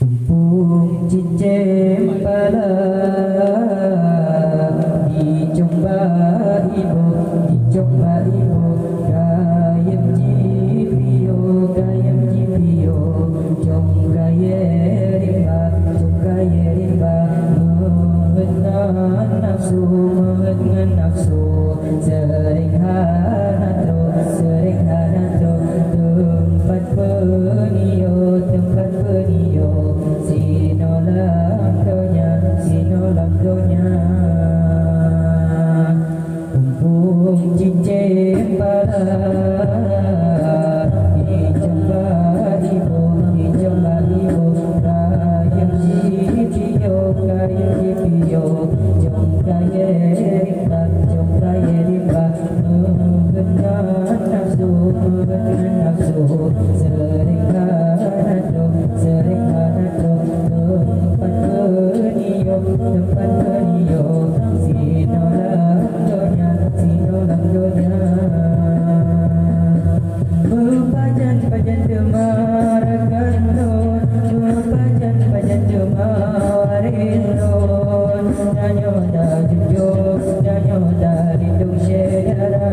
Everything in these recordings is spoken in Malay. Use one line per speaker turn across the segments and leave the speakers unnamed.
Kumpung cincin pala dicoba ibu, dicoba ibu. Gayam jipio, gayam jipio. Jom gaya rimba, jom gaya rimba. Mengenal nafsu, mengenal nafsu. Sering hanatro, sering hanatro. Tempat penio, tempat penio. Sinolang donya, sinolang donya. Kumpung cincin pala dicoba ibu, dicoba ibu. Gayam jipio, gayam jipio. Jom gaya rimba, jom gaya rimba. Mengenal nafsu, mengenal nafsu. Sering hanatro, sering hanatro. Tempat penio, tempat penio. Sinolang donya, sinolang donya. Pajan-pajan demarakan lon, pajan-pajan demarin lon. Danyo da junjung, danyo da lindung syedara.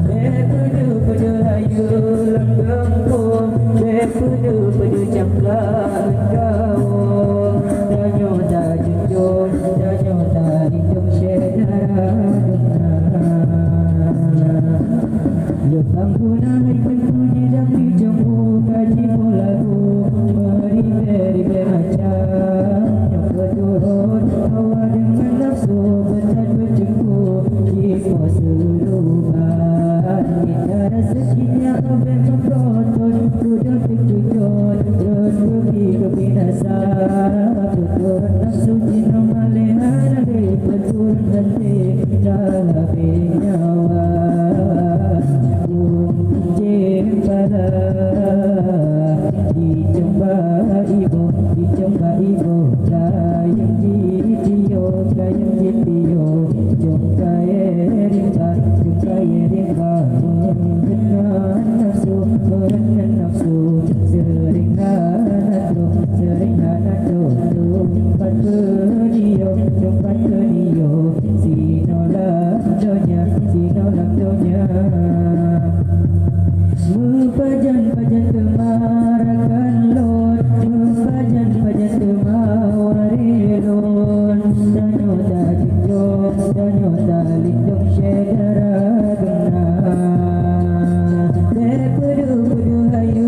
Bepudu-pudu hayu langgeng pun, bepudu-pudu cangkang gaung. Danyo da junjung, danyo da lindung syedara. Lepang punai penpuji dan dijemur kaji lagu. Meribe-ribe macam yang berturut hawa dengan nafsu berat berjengkur. Jika seluruhan kita rezekinya abad memprotot. Kudut terjujur terus kebinasaan. Berturut nafsu jina malehan dari berturut nanti dalam nyawa. Dicoba ibu, dicoba ibu. Gayam jipio, gayam jipio. Jom gaya rimba, jom gaya rimba. Mengenal nafsu, mengenal nafsu. Sering hanatro, sering hanatro. Tempat penio, tempat penio. Sinolang donya, sinolang donya. Pajan-pajan demarakan lon, pajan-pajan demawari lon. Danyo da junjung, danyo da lindung syedara gena. Bepudu-pudu hayu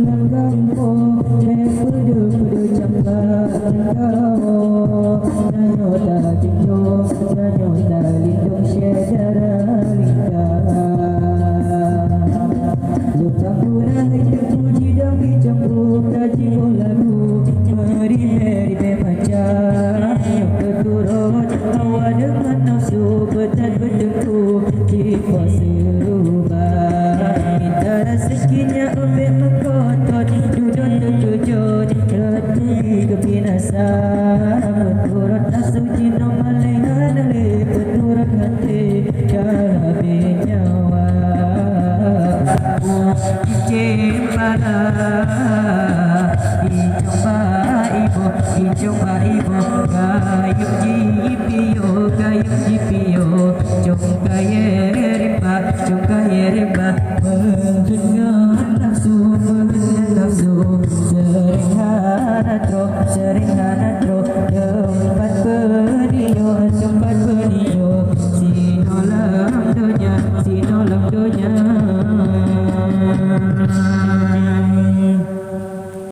langgeng pun, bepudu-pudu cangkang gaung. Danyo da junjung, danyo da lindung syedara lingkar. Lepang punai terpuji dan dicembur kaji lagu. Meribe-ribe macam yang berturut hawa dengan nafsu berat berjengkur. Jika seruban kita rezekinya abad mengkotot. Jujur terjujur tertubi kebinasaan. Berturut nafsu jina malehan dari berturut hati dalam nyawa. Cincin pala dicoba ibu, dicoba ibu. Gayam jipio, gayam jipio. Jom gaya rimba, jom gaya rimba. Mengenal nafsu, mengenal nafsu. Sering hanatro, sering hanatro. Tempat penio, tempat penio. Sinolang donya, sinolang donya.